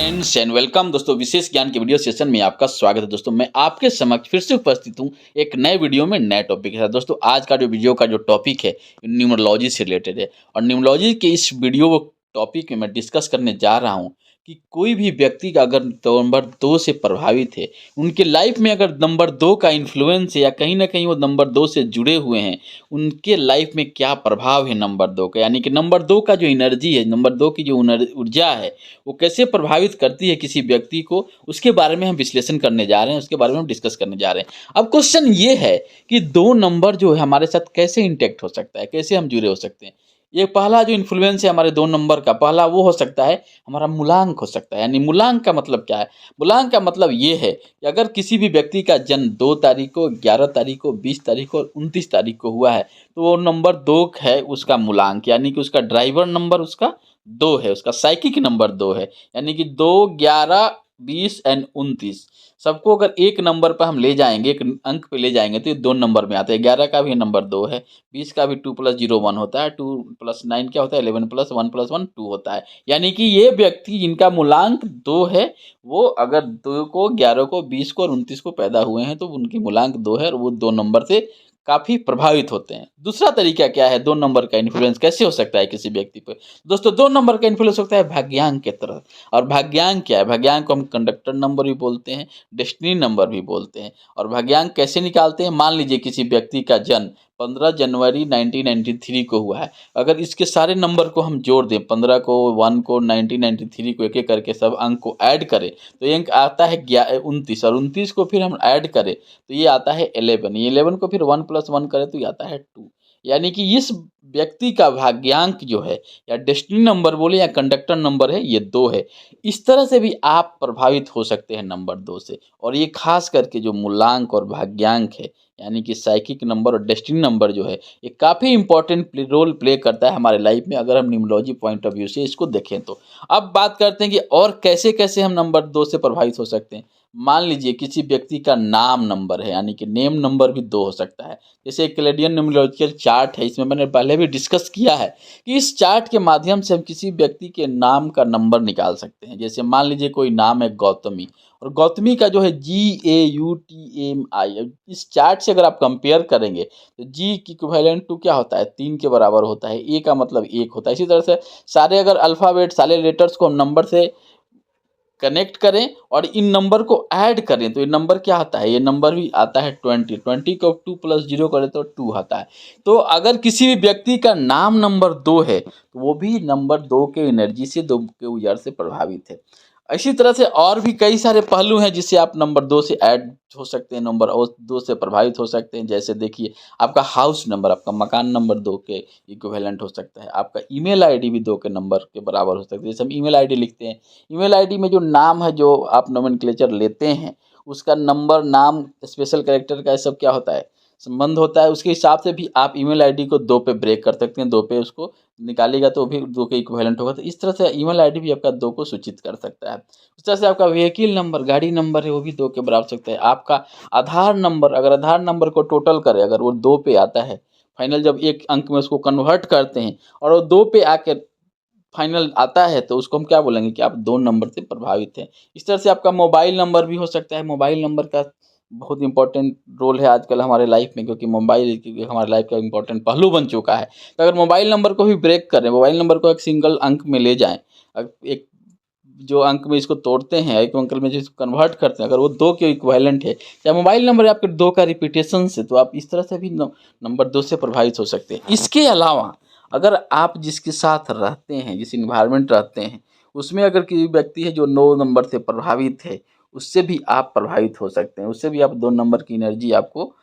Friends and welcome दोस्तों, विशेष ज्ञान के वीडियो सेशन में आपका स्वागत है। दोस्तों मैं आपके समक्ष फिर से उपस्थित हूं एक नए वीडियो में नए टॉपिक के साथ। दोस्तों आज का जो वीडियो का जो टॉपिक है न्यूमरोलॉजी से रिलेटेड है और न्यूमरोलॉजी के इस वीडियो टॉपिक में मैं डिस्कस करने जा रहा हूं कि कोई भी व्यक्ति का अगर नंबर 2 से प्रभावित है, उनके लाइफ में अगर नंबर 2 का इन्फ्लुएंस है या कहीं ना कहीं वो नंबर 2 से जुड़े हुए हैं, उनके लाइफ में क्या प्रभाव है नंबर 2 का, यानी कि नंबर 2 का जो एनर्जी है, नंबर 2 की जो ऊर्जा है वो कैसे प्रभावित करती है किसी व्यक्ति को, उसके बारे में हम विश्लेषण करने जा रहे हैं, उसके बारे में हम डिस्कस करने जा रहे हैं। अब क्वेश्चन ये है कि 2 नंबर जो है हमारे साथ कैसे इंटैक्ट हो सकता है, कैसे हम जुड़े हो सकते हैं। ये पहला जो इन्फ्लुएंस है हमारे 2 नंबर का, पहला वो हो सकता है हमारा मूलांक हो सकता है। यानी मूलांक का मतलब क्या है? मूलांक का मतलब ये है कि अगर किसी भी व्यक्ति का जन्म 2 तारीख को, 11 तारीख को, 20 तारीख को और 29 तारीख को हुआ है, तो वो नंबर 2 है उसका मूलांक, यानी कि उसका ड्राइवर नंबर उसका 2 है, उसका साइकिक नंबर 2 है। यानी कि 2, 11, 20 एंड 29 सबको अगर एक नंबर पर हम ले जाएंगे, एक अंक पे ले जाएंगे, तो ये 2 नंबर में आता है। 11 का भी नंबर 2 है, 20 का भी 2 + 0 1 होता है, 2 + 9 क्या होता है, 11 + 1 + 1 2 होता है। यानी कि ये व्यक्ति जिनका मूलांक 2 है, वो अगर 2 को, 11 को, 20 को और 29 को पैदा हुए हैं, तो उनकी मूलांक 2 है और वो 2 नंबर से काफ़ी प्रभावित होते हैं। दूसरा तरीका क्या है 2 नंबर का इन्फ्लुएंस कैसे हो सकता है किसी व्यक्ति पे? दोस्तों 2 नंबर का इन्फ्लुएंस होता है भाग्यांक के तरह। और भाग्यांक क्या है? भाग्यांक को हम कंडक्टर नंबर भी बोलते हैं, डेस्टिनी नंबर भी बोलते हैं। और भाग्यांक कैसे निकालते हैं? मान लीजिए किसी व्यक्ति का जन्म 15 जनवरी 1993 को हुआ है। अगर इसके सारे नंबर को हम जोड़ दें, 15 को, 1 को, 1993 को, एक-एक करके सब अंक को ऐड करें, तो ये अंक आता है 29 और 29 को फिर हम ऐड करें तो ये आता है 11। ये 11 को फिर 1 + 1 करें तो ये आता है 2। यानी कि इस व्यक्ति का भाग्यांक जो है, या डेस्टिनी नंबर बोले या कंडक्टर नंबर है, ये 2 है। इस तरह से भी आप प्रभावित हो सकते हैं नंबर 2 से। और ये खास करके जो मूलांक और भाग्यांक है, यानी कि साइकिक नंबर और डेस्टिनी नंबर जो है, ये काफ़ी इंपॉर्टेंट रोल प्ले करता है हमारे लाइफ में, अगर हम न्यूमरोलॉजी पॉइंट ऑफ व्यू से इसको देखें तो। अब बात करते हैं कि और कैसे कैसे हम नंबर 2 से प्रभावित हो सकते हैं। मान लीजिए किसी व्यक्ति का नाम नंबर है, यानी कि नेम नंबर भी 2 हो सकता है। जैसे एक कैलेंडियन न्यूमरोलॉजिकल चार्ट है, इसमें मैंने पहले भी डिस्कस किया है कि इस चार्ट के माध्यम से हम किसी व्यक्ति के नाम का नंबर निकाल सकते हैं। जैसे मान लीजिए कोई नाम है गौतमी, और गौतमी का जो है GAUTMI, इस चार्ट से अगर आप कंपेयर करेंगे तो G की इक्विवेलेंट टू क्या होता है, 3 के बराबर होता है, A का मतलब 1 होता है। इसी तरह से सारे अगर अल्फ़ाबेट, सारे लेटर्स को हम नंबर से कनेक्ट करें और इन नंबर को ऐड करें तो ये नंबर क्या आता है, ये नंबर भी आता है 20। 20 को 2 + 0 करें तो 2 आता है। तो अगर किसी भी व्यक्ति का नाम नंबर 2 है, तो वो भी नंबर 2 के एनर्जी से, 2 के ऊर्जा से प्रभावित है। इसी तरह से और भी कई सारे पहलू हैं जिससे आप नंबर 2 से ऐड हो सकते हैं, नंबर 2 से प्रभावित हो सकते हैं। जैसे देखिए, आपका हाउस नंबर, आपका मकान नंबर 2 के इक्विवेलेंट हो सकता है। आपका ईमेल आईडी भी 2 के नंबर के बराबर हो सकता है। जैसे हम ईमेल आईडी लिखते हैं, ईमेल आईडी में जो नाम है, जो आप नोमेनक्लेचर लेते हैं, उसका नंबर, नाम, स्पेशल कैरेक्टर का ये सब क्या होता है, संबंध होता है। उसके हिसाब से भी आप ईमेल आईडी को 2 पे ब्रेक कर सकते हैं, 2 पे उसको निकालिएगा तो भी 2 के इक्विवेलेंट होगा। तो इस तरह से ईमेल आईडी भी आपका 2 को सूचित कर सकता है। उस तरह से आपका व्हीकल नंबर, गाड़ी नंबर है, वो भी 2 के बराबर हो सकता है। आपका आधार नंबर, अगर आधार नंबर को टोटल करें, अगर वो 2 पे आता है, फाइनल जब एक अंक में उसको कन्वर्ट करते हैं और वो 2 पे आके फाइनल आता है, तो उसको हम क्या बोलेंगे कि आप 2 नंबर से प्रभावित हैं। इस तरह से आपका मोबाइल नंबर भी हो सकता है। मोबाइल नंबर का बहुत इंपॉर्टेंट रोल है आजकल हमारे लाइफ में, क्योंकि मोबाइल क्योंकि हमारे लाइफ का इंपॉर्टेंट पहलू बन चुका है। तो अगर मोबाइल नंबर को भी ब्रेक करें, मोबाइल नंबर को एक सिंगल अंक में ले जाएँ, एक जो अंक में इसको तोड़ते हैं, एक अंक में जिसको कन्वर्ट करते हैं, अगर वो 2 के इक्विवेलेंट है, या मोबाइल नंबर आपके 2 का रिपीटेशन से, तो आप इस तरह से भी नंबर 2 से प्रभावित हो सकते हैं। इसके अलावा अगर आप जिसके साथ रहते हैं, जिस इन्वायरमेंट रहते हैं, उसमें अगर कोई व्यक्ति है जो 9 नंबर से प्रभावित है, उससे भी आप प्रभावित हो सकते हैं। उससे भी आप 2 नंबर की एनर्जी आपको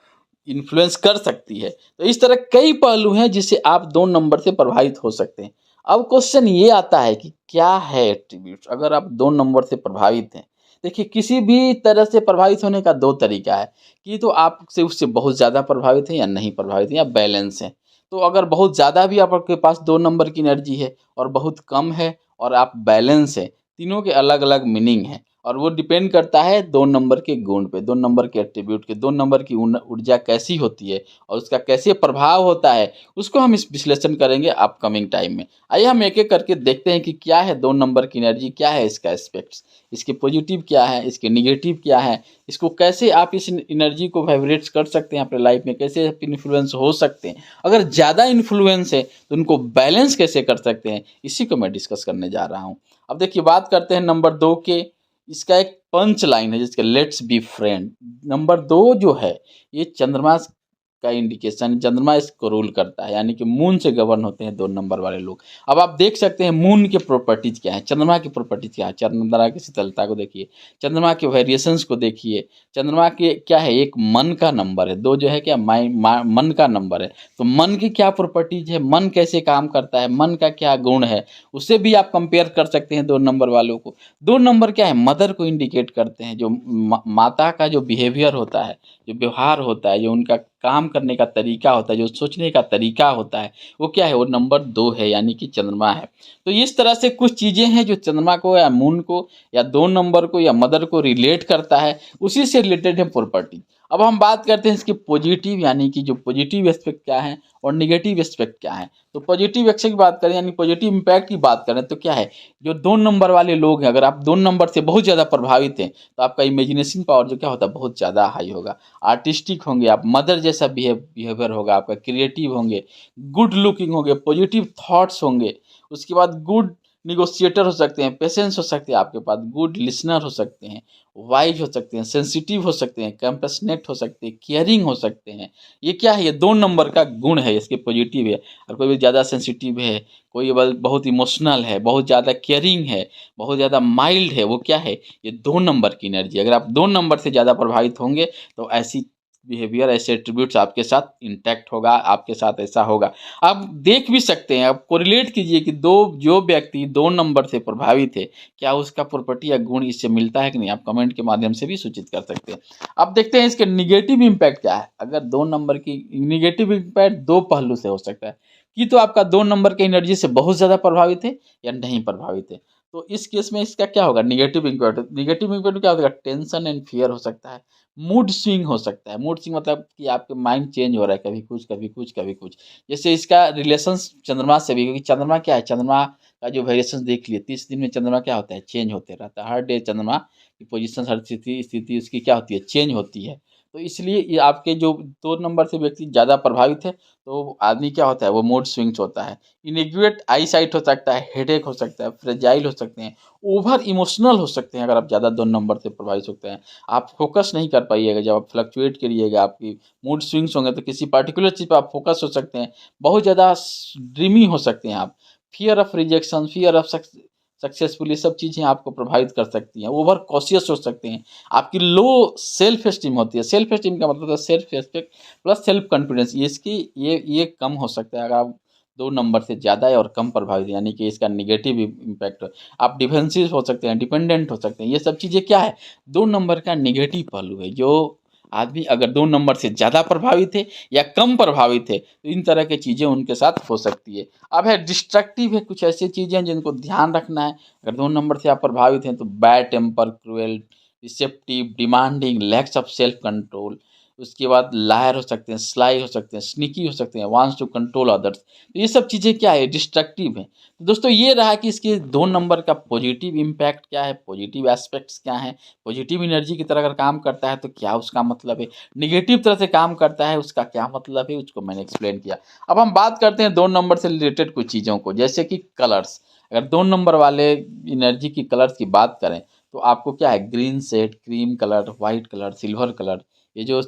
इन्फ्लुएंस कर सकती है। तो इस तरह कई पहलू हैं जिससे आप 2 नंबर से प्रभावित हो सकते हैं। अब क्वेश्चन ये आता है कि क्या है एट्रीब्यूट्स अगर आप 2 नंबर से प्रभावित हैं? देखिए, किसी भी तरह से प्रभावित होने का 2 तरीका है कि तो आप से उससे बहुत ज़्यादा प्रभावित हैं या नहीं प्रभावित हैं, या बैलेंस हैं। तो अगर बहुत ज़्यादा भी आपके पास 2 नंबर की एनर्जी है और बहुत कम है और आप बैलेंस हैं, तीनों के अलग-अलग मीनिंग हैं। और वो डिपेंड करता है 2 नंबर के गुण पे, 2 नंबर के एट्रीब्यूट के, 2 नंबर की ऊर्जा कैसी होती है और उसका कैसे प्रभाव होता है, उसको हम इस विश्लेषण करेंगे अपकमिंग टाइम में। आइए हम एक-एक करके देखते हैं कि क्या है 2 नंबर की एनर्जी, क्या है इसका एस्पेक्ट्स, इसके पॉजिटिव क्या है, इसके नेगेटिव क्या है, इसको कैसे आप इस एनर्जी को वाइब्रेट्स कर सकते हैं अपने लाइफ में, कैसे आप इन्फ्लुएंस हो सकते हैं। अगर ज़्यादा इन्फ्लुएंस है तो उनको बैलेंस कैसे कर सकते हैं, इसी को मैं डिस्कस करने जा रहा हूँ। अब देखिए बात करते हैं नंबर 2 के। इसका एक पंच लाइन है जिसका लेट्स बी फ्रेंड। नंबर 2 जो है ये चंद्रमा का इंडिकेशन, चंद्रमा इसको रूल करता है, यानी कि मून से गवर्न होते हैं 2 नंबर वाले लोग। अब आप देख सकते हैं मून के प्रॉपर्टीज क्या है, चंद्रमा की प्रॉपर्टीज क्या है। चंद्रमा की शीतलता को देखिए, चंद्रमा के वेरिएशंस को देखिए। चंद्रमा के क्या है, एक मन का नंबर है, 2 जो है क्या मन का नंबर है। तो मन की क्या प्रॉपर्टीज है, मन कैसे काम करता है, मन का क्या गुण है, उससे भी आप कंपेयर कर सकते हैं 2 नंबर वालों को। 2 नंबर क्या है, मदर को इंडिकेट करते हैं, जो माता का जो बिहेवियर होता है, जो व्यवहार होता है, जो उनका काम करने का तरीका होता है, जो सोचने का तरीका होता है, वो क्या है, वो नंबर 2 है, यानी कि चंद्रमा है। तो इस तरह से कुछ चीज़ें हैं जो चंद्रमा को या मून को या 2 नंबर को या मदर को रिलेट करता है, उसी से रिलेटेड है प्रॉपर्टी। अब हम बात करते हैं इसके पॉजिटिव, यानी कि जो पॉजिटिव एस्पेक्ट क्या है और नेगेटिव एस्पेक्ट क्या है। तो पॉजिटिव एस्पेक्ट की बात करें, यानी पॉजिटिव इम्पैक्ट की बात करें, तो क्या है, जो 2 नंबर वाले लोग हैं, अगर आप 2 नंबर से बहुत ज़्यादा प्रभावित हैं तो आपका इमेजिनेशन पावर जो क्या होता है, बहुत ज़्यादा हाई होगा। आर्टिस्टिक होंगे आप, मदर जैसा बिहेवियर होगा आपका, क्रिएटिव होंगे, गुड लुकिंग होंगे, पॉजिटिव थॉट्स होंगे। उसके बाद गुड निगोशिएटर हो सकते हैं, पेशेंस हो सकते हैं आपके पास, गुड लिसनर हो सकते हैं, वाइज हो सकते हैं, सेंसिटिव हो सकते हैं, कंपैशनेट हो सकते हैं, केयरिंग हो सकते हैं। ये क्या है, ये 2 नंबर का गुण है, इसके पॉजिटिव है। और कोई भी ज़्यादा सेंसिटिव है, कोई बहुत इमोशनल है, बहुत ज़्यादा केयरिंग है, बहुत ज़्यादा माइल्ड है, वो क्या है, ये 2 नंबर की एनर्जी। अगर आप 2 नंबर से ज़्यादा प्रभावित होंगे तो ऐसी बिहेवियर, ऐसे एट्रीब्यूट्स आपके साथ इंटैक्ट होगा, आपके साथ ऐसा होगा। आप देख भी सकते हैं, आप कोरिलेट कीजिए कि दो जो व्यक्ति 2 नंबर से प्रभावित है, क्या उसका प्रॉपर्टी या गुण इससे मिलता है कि नहीं, आप कमेंट के माध्यम से भी सूचित कर सकते हैं। अब देखते हैं इसके नेगेटिव इम्पैक्ट क्या है। अगर 2 नंबर की नेगेटिव इम्पैक्ट 2 पहलू से हो सकता है कि तो आपका 2 नंबर के एनर्जी से बहुत ज़्यादा प्रभावित है या नहीं प्रभावित है। तो इस केस में इसका क्या होगा, नेगेटिव इम्पैक्ट। नेगेटिव इम्पैक्ट क्या होगा, टेंशन एंड फियर हो सकता है, मूड स्विंग हो सकता है। मूड स्विंग मतलब कि आपके माइंड चेंज हो रहा है, कभी कुछ, कभी कुछ, कभी कुछ। जैसे इसका रिलेशंस चंद्रमा से भी, क्योंकि चंद्रमा क्या है, चंद्रमा का जो वेरिएशंस देख लिए, 30 दिन में चंद्रमा क्या होता है, चेंज होते रहता है। हर डे चंद्रमा की पोजीशन, हर स्थिति स्थिति उसकी क्या होती है, चेंज होती है। तो इसलिए ये आपके जो 2 नंबर से व्यक्ति ज़्यादा प्रभावित है, तो आदमी क्या होता है, वो मूड स्विंग्स होता है। इनेक्युरेट आई साइट हो सकता है, हेडेक हो सकता है, फ्रेजाइल हो सकते हैं, ओवर इमोशनल हो सकते हैं। अगर आप ज़्यादा 2 नंबर से प्रभावित होते हैं, आप फोकस नहीं कर पाइएगा, जब आप फ्लक्चुएट करिएगा, आपकी मूड स्विंग्स होंगे तो किसी पर्टिकुलर चीज़ पे आप फोकस हो सकते हैं, बहुत ज़्यादा ड्रीमी हो सकते हैं आप। Fear of rejection, fear of successful, ये सब चीज़ें आपको प्रभावित कर सकती हैं। ओवर कॉशियस हो सकते हैं, आपकी लो सेल्फ एस्टीम होती है। सेल्फ एस्टीम का मतलब है self respect plus self confidence, इसकी ये कम हो सकता है अगर आप 2 नंबर से ज़्यादा है और कम प्रभावित, यानी कि इसका नेगेटिव इम्पैक्ट। आप डिफेंसिव हो सकते हैं, डिपेंडेंट हो सकते हैं। ये सब चीज़ें क्या है, 2 नंबर का नेगेटिव पहलू है। जो आदमी अगर 2 नंबर से ज़्यादा प्रभावित है या कम प्रभावित है, तो इन तरह की चीज़ें उनके साथ हो सकती है। अब है डिस्ट्रक्टिव है, कुछ ऐसी चीज़ें हैं जिनको ध्यान रखना है। अगर 2 नंबर से आप प्रभावित हैं तो bad temper, cruel, deceptive, demanding, lacks of self control. उसके बाद लायर हो सकते हैं, स्लाई हो सकते हैं, स्नीकी हो सकते हैं, वांट्स टू कंट्रोल अदर्स। तो ये सब चीज़ें क्या है, डिस्ट्रक्टिव है। तो दोस्तों ये रहा कि इसके 2 नंबर का पॉजिटिव इम्पैक्ट क्या है, पॉजिटिव एस्पेक्ट्स क्या हैं, पॉजिटिव एनर्जी की तरह अगर काम करता है तो क्या उसका मतलब है, नेगेटिव तरह से काम करता है उसका क्या मतलब है, उसको मैंने एक्सप्लेन किया। अब हम बात करते हैं 2 नंबर से रिलेटेड कुछ चीज़ों को, जैसे कि कलर्स। अगर 2 नंबर वाले एनर्जी की कलर्स की बात करें तो आपको क्या है, green shade, cream colour, white colour, silver colour, ये जो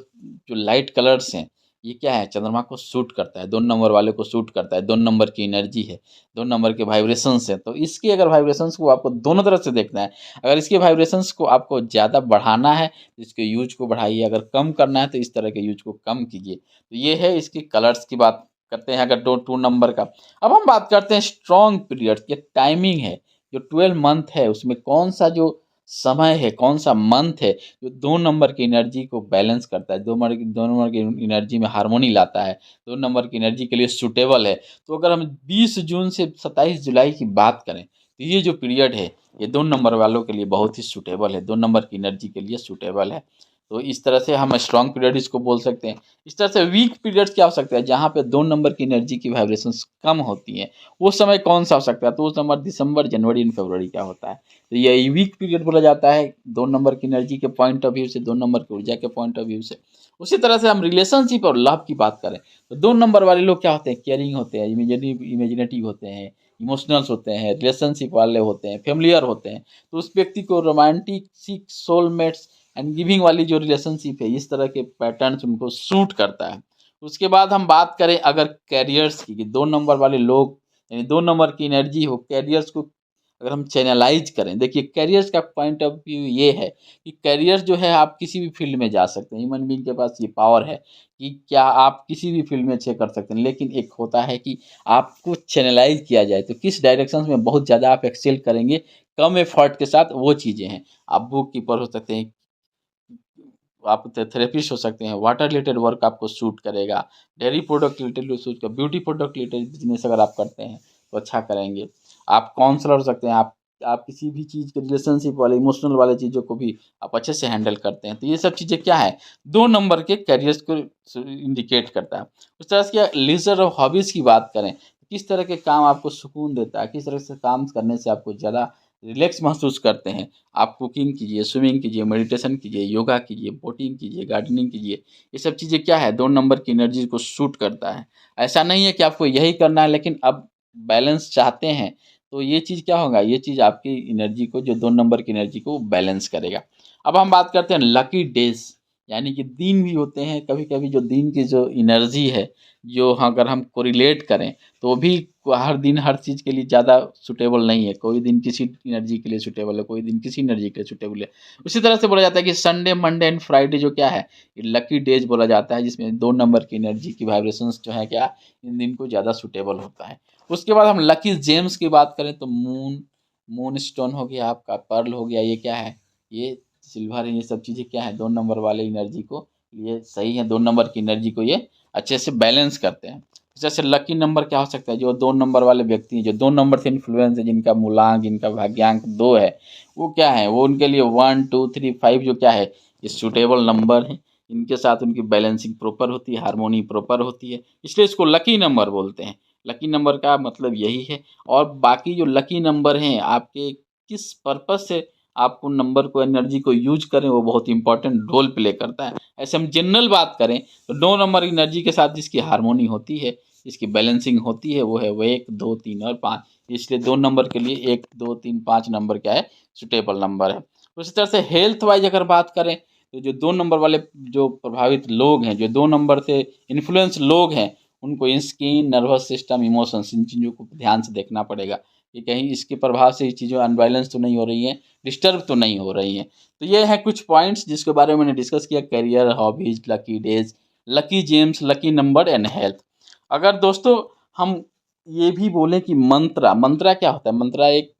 लाइट कलर्स हैं, ये क्या है, चंद्रमा को सूट करता है, 2 नंबर वाले को सूट करता है। 2 नंबर की एनर्जी है, 2 नंबर के वाइब्रेशंस हैं, तो इसके अगर वाइब्रेशंस को आपको दोनों तरफ से देखना है। अगर इसके वाइब्रेशंस को आपको ज़्यादा बढ़ाना है तो इसके यूज को बढ़ाइए, अगर कम करना है तो इस तरह के यूज को कम कीजिए। तो ये है इसके कलर्स की बात करते हैं अगर 2 नंबर का। अब हम बात करते हैं स्ट्रॉन्ग पीरियड, ये टाइमिंग है, जो 12 मंथ है उसमें कौन सा जो समय है, कौन सा मंथ है जो 2 नंबर की एनर्जी को बैलेंस करता है, 2 नंबर की एनर्जी में हार्मोनी लाता है, 2 नंबर की एनर्जी के लिए सूटेबल है। तो अगर हम 20 जून से 27 जुलाई की बात करें तो ये जो पीरियड है ये 2 नंबर वालों के लिए बहुत ही सूटेबल है, 2 नंबर की एनर्जी के लिए सूटेबल है। तो इस तरह से हम स्ट्रॉन्ग पीरियड इसको बोल सकते हैं। इस तरह से वीक पीरियड क्या हो सकता है, जहाँ पे 2 नंबर की एनर्जी की वाइब्रेशंस कम होती हैं, वो समय कौन-सा हो सकता है? तो वो समय दिसंबर, जनवरी एंड फरवरी का होता है। तो यही वीक पीरियड बोला जाता है 2 नंबर की एनर्जी के पॉइंट ऑफ व्यू से, 2 नंबर की ऊर्जा के पॉइंट ऑफ व्यू से। उसी तरह से हम रिलेशनशिप और लव की बात करें, तो 2 नंबर वाले लोग क्या होते हैं? केयरिंग होते हैं, इमेजिनेटिव होते हैं, इमोशनल्स होते हैं, रिलेशनशिप वाले होते हैं, फ़ैमिलियर होते हैं। तो उस व्यक्ति को romantic, sick, soulmates and giving वाली जो रिलेशनशिप है, इस तरह के पैटर्न्स उनको सूट करता है। उसके बाद हम बात करें अगर कैरियर्स की, कि 2 नंबर वाले लोग यानी 2 नंबर की एनर्जी हो, कैरियर्स को अगर हम चैनलाइज़ करें, देखिए कैरियर्स का पॉइंट ऑफ व्यू ये है कि कैरियर जो है आप किसी भी फ़ील्ड में जा सकते हैं। ह्यूमन बीइंग के पास ये पावर है कि क्या आप किसी भी फ़ील्ड में अच्छे कर सकते हैं। लेकिन एक होता है कि आपको चैनलाइज़ किया जाए, तो किस डायरेक्शंस में बहुत ज़्यादा आप एक्सेल करेंगे, कम एफर्ट के साथ, वो चीज़ें हैं। आप बुक कीपर हो सकते हैं, आप थेरेपिस्ट हो सकते हैं, वाटर रिलेटेड वर्क आपको सूट करेगा, डेयरी प्रोडक्ट रिलेटेड सूट कर, ब्यूटी प्रोडक्ट रिलेटेड बिजनेस अगर आप करते हैं तो अच्छा करेंगे। आप काउंसलर हो सकते हैं, आप किसी भी चीज़ के रिलेशनशिप वाले, इमोशनल वाले चीज़ों को भी आप अच्छे से हैंडल करते हैं। तो ये सब चीज़ें क्या है, 2 नंबर के करियर्स को इंडिकेट करता है। उस तरह से लीजर और हॉबीज़ की बात करें, किस तरह के काम आपको सुकून देता है, किस तरह से काम करने से आपको ज़्यादा रिलैक्स महसूस करते हैं। आप कुकिंग कीजिए, स्विमिंग कीजिए, मेडिटेशन कीजिए, योगा कीजिए, बोटिंग कीजिए, गार्डनिंग कीजिए। ये सब चीज़ें क्या है, 2 नंबर की एनर्जी को सूट करता है। ऐसा नहीं है कि आपको यही करना है, लेकिन आप बैलेंस चाहते हैं, तो ये चीज़ क्या होगा, ये चीज़ आपकी एनर्जी को, जो 2 नंबर की एनर्जी को बैलेंस करेगा। अब हम बात करते हैं लकी डेज़, यानी कि दिन भी होते हैं, कभी-कभी जो दिन की जो एनर्जी है, जो अगर हम कोरिलेट करें, तो वो भी हर दिन हर चीज़ के लिए ज़्यादा सूटेबल नहीं है। कोई दिन किसी एनर्जी के लिए सूटेबल है, कोई दिन किसी एनर्जी के लिए सूटेबल है। उसी तरह से बोला जाता है कि संडे, मंडे एंड फ्राइडे जो क्या है, ये लकी डेज़ बोला जाता है, जिसमें 2 नंबर की एनर्जी की वाइब्रेशंस जो है क्या, इन दिन को ज़्यादा सूटेबल होता है। उसके बाद हम लकी जेम्स की बात करें, तो मून स्टोन हो गया आपका, पर्ल हो गया, ये क्या है, ये सिल्वर है, ये सब चीज़ें क्या है, 2 नंबर वाले एनर्जी को ये सही है, 2 नंबर की एनर्जी को ये अच्छे से बैलेंस करते हैं। जैसे लकी नंबर क्या हो सकता है, जो 2 नंबर वाले व्यक्ति हैं, जो 2 नंबर से इन्फ्लुएंस है, जिनका मूलांक, जिनका भाग्यांक 2 है, वो क्या है, वो उनके लिए 1, 2, 3, 5 जो क्या है, ये सूटेबल नंबर है। इनके साथ उनकी बैलेंसिंग प्रॉपर होती है, हार्मोनी प्रॉपर होती है, इसलिए इसको लकी नंबर बोलते हैं। लकी नंबर का मतलब यही है। और बाकी जो लकी नंबर हैं, आपके किस पर्पज़ से आप उन नंबर को, एनर्जी को यूज़ करें, वो बहुत इंपॉर्टेंट रोल प्ले करता है। ऐसे हम जनरल बात करें, तो 2 नंबर एनर्जी के साथ जिसकी हार्मोनी होती है, जिसकी बैलेंसिंग होती है, वो 1, 2, 3 और 5। इसलिए 2 नंबर के लिए 1, 2, 3, 5 नंबर क्या है, सूटेबल नंबर है। उसी तरह से हेल्थ वाइज़ अगर बात करें, तो जो 2 नंबर वाले जो प्रभावित लोग हैं, जो 2 नंबर से इन्फ्लुएंस लोग हैं, उनको स्किन, नर्वस सिस्टम, इमोशंस, इन चीज़ों को ध्यान से देखना पड़ेगा कि कहीं इसके प्रभाव से ये चीज़ें अनबैलेंस तो नहीं हो रही हैं, डिस्टर्ब तो नहीं हो रही हैं। तो ये हैं कुछ पॉइंट्स जिसके बारे में मैंने डिस्कस किया, career, hobbies, lucky days, lucky James, lucky number and health. अगर दोस्तों हम ये भी बोलें कि मंत्रा क्या होता है? मंत्रा एक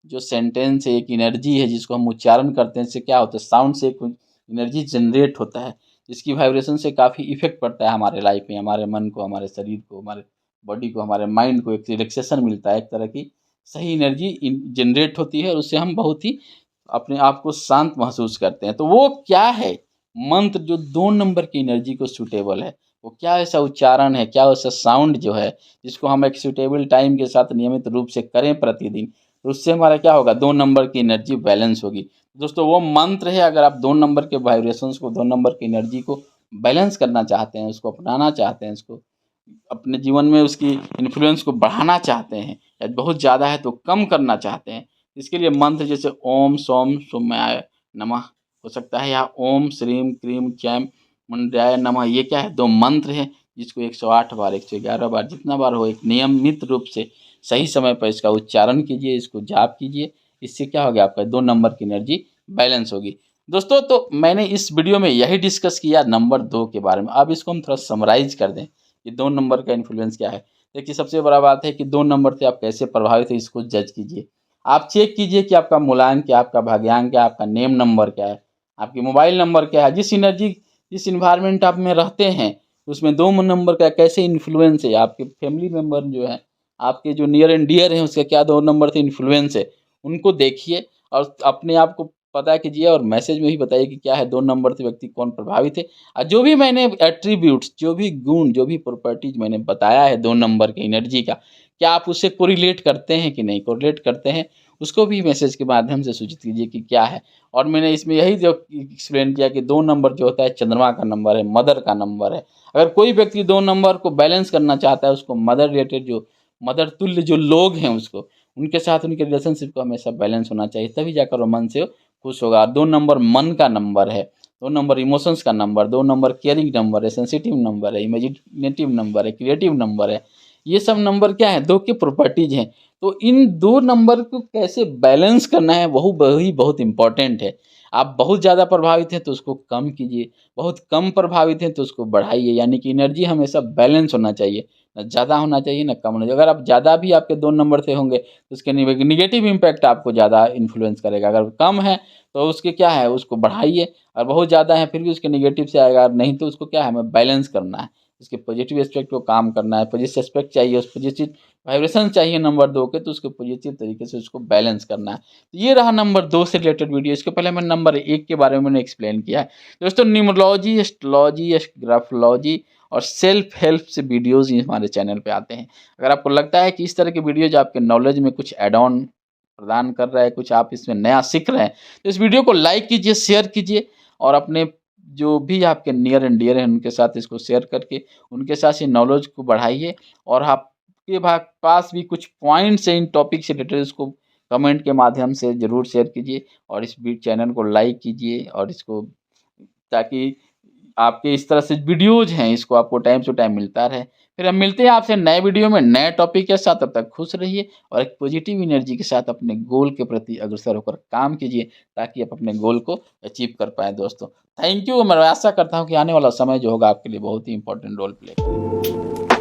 जो सेंटेंस है, एक एनर्जी है जिसको हम उच्चारण करते हैं, इससे क्या होता है, साउंड से एक एनर्जी जनरेट होता है, जिसकी वाइब्रेशन से काफ़ी इफ़ेक्ट पड़ता है हमारे लाइफ में, हमारे मन को, हमारे शरीर को, हमारे बॉडी को, हमारे माइंड को एक रिलैक्सेशन मिलता है, एक तरह की सही एनर्जी जनरेट होती है, और उससे हम बहुत ही अपने आप को शांत महसूस करते हैं। तो वो क्या है मंत्र जो 2 नंबर की एनर्जी को सूटेबल है? वो क्या ऐसा उच्चारण है, क्या ऐसा साउंड जो है, जिसको हम एक सूटेबल टाइम के साथ नियमित रूप से करें प्रतिदिन, तो उससे हमारा क्या होगा, 2 नंबर की एनर्जी बैलेंस होगी। दोस्तों वो मंत्र है, अगर आप 2 नंबर के वाइब्रेशंस को, 2 नंबर की एनर्जी को बैलेंस करना चाहते हैं, उसको अपनाना चाहते हैं, उसको अपने जीवन में उसकी इन्फ्लुएंस को बढ़ाना चाहते हैं, या बहुत ज़्यादा है तो कम करना चाहते हैं, इसके लिए मंत्र जैसे ओम सोम सोम्याय नमः हो सकता है, या ओम श्रीम क्रीम चैम मुंड्याय नमः, ये क्या है, 2 मंत्र हैं, जिसको 108 बार, 111 बार, जितना बार हो, एक नियमित रूप से सही समय पर इसका उच्चारण कीजिए, इसको जाप कीजिए। इससे क्या होगा, आपका 2 नंबर की एनर्जी बैलेंस होगी। दोस्तों तो मैंने इस वीडियो में यही डिस्कस किया नंबर 2 के बारे में। अब इसको हम थोड़ा समराइज़ कर दें कि 2 नंबर का इन्फ्लुएंस क्या है। देखिए सबसे बड़ा बात है कि 2 नंबर से आप कैसे प्रभावित हैं, इसको जज कीजिए। आप चेक कीजिए कि आपका मूलांक क्या है, आपका भाग्यांक क्या है, आपका नेम नंबर क्या है, आपकी मोबाइल नंबर क्या है, जिस एनर्जी, जिस एनवायरनमेंट आप में रहते हैं, उसमें 2 नंबर का कैसे इन्फ्लुएंस है, आपके फैमिली मेंबर जो है, आपके जो नियर एंड डियर हैं उसका क्या 2 नंबर से इन्फ्लुएंस है, उनको देखिए और अपने आप को पता कीजिए और मैसेज में भी बताइए कि क्या है 2 नंबर से व्यक्ति कौन प्रभावित है। जो भी मैंने एट्रीब्यूट्स, जो भी गुण, जो भी प्रॉपर्टीज़ मैंने बताया है 2 नंबर की एनर्जी का, क्या आप उससे कोरिलेट करते हैं कि नहीं? कोरिलेट करते हैं, उसको भी मैसेज के माध्यम से सूचित कीजिए कि क्या है। और मैंने इसमें यही जो एक्सप्लेन किया कि 2 नंबर जो होता है चंद्रमा का नंबर है, मदर का नंबर है। अगर कोई व्यक्ति 2 नंबर को बैलेंस करना चाहता है, उसको मदर रिलेटेड जो मदर तुल्य जो लोग हैं उसको, उनके साथ उनके रिलेशनशिप को हमेशा बैलेंस होना चाहिए, तभी जाकर वो मन से खुश होगा। 2 नंबर मन का नंबर है, 2 नंबर इमोशंस का नंबर, 2 नंबर केयरिंग नंबर है, सेंसिटिव नंबर है, इमेजिनेटिव नंबर है, क्रिएटिव नंबर है। ये सब नंबर क्या है? 2 की प्रॉपर्टीज़ हैं। तो इन 2 नंबर को कैसे बैलेंस करना है वही बहुत इम्पोर्टेंट है। आप बहुत ज़्यादा प्रभावित हैं तो उसको कम कीजिए, बहुत कम प्रभावित हैं तो उसको बढ़ाइए, यानी कि एनर्जी हमेशा बैलेंस होना चाहिए, ना ज़्यादा होना चाहिए ना कम होना चाहिए। अगर आप ज़्यादा भी आपके 2 नंबर से होंगे तो उसके निगेटिव इम्पैक्ट आपको ज़्यादा इन्फ्लुएंस करेगा। अगर कम है तो उसके क्या है उसको बढ़ाइए, और बहुत ज़्यादा है फिर भी उसके नेगेटिव से आएगा, नहीं तो उसको क्या है हमें बैलेंस करना है। उसके पॉजिटिव एस्पेक्ट को काम करना है, पॉजिटिव एस्पेक्ट चाहिए, उस पॉजिटिव वाइब्रेशन चाहिए नंबर 2 के, तो उसको पॉजिटिव तरीके से उसको बैलेंस करना है। तो ये रहा नंबर 2 से रिलेटेड वीडियो। इसके पहले मैंने नंबर 1 के बारे में मैंने एक्सप्लेन किया है। दोस्तों न्यूमरोलॉजी, एस्ट्रोलॉजी, ग्राफोलॉजी और सेल्फ हेल्प से वीडियोज़ ही हमारे चैनल पे आते हैं। अगर आपको लगता है कि इस तरह के वीडियोज़ आपके नॉलेज में कुछ ऐड ऑन प्रदान कर रहा है, कुछ आप इसमें नया सीख रहे हैं, तो इस वीडियो को लाइक कीजिए, शेयर कीजिए और अपने जो भी आपके नियर एंड डियर हैं उनके साथ इसको शेयर करके उनके साथ ये नॉलेज को बढ़ाइए। और आपके पास भी कुछ पॉइंट्स हैं इन टॉपिक से रिलेटेड, उसको कमेंट के माध्यम से ज़रूर शेयर कीजिए और इस चैनल को लाइक कीजिए और इसको, ताकि आपके इस तरह से वीडियोज़ हैं इसको आपको टाइम टू टाइम मिलता रहे। फिर हम मिलते हैं आपसे नए वीडियो में नए टॉपिक के साथ, तब तक खुश रहिए और एक पॉजिटिव एनर्जी के साथ अपने गोल के प्रति अग्रसर होकर काम कीजिए, ताकि आप अपने गोल को अचीव कर पाएँ दोस्तों। Thank you. मैं आशा करता हूँ कि आने वाला समय जो होगा आपके लिए बहुत ही इंपॉर्टेंट रोल प्ले करेगा।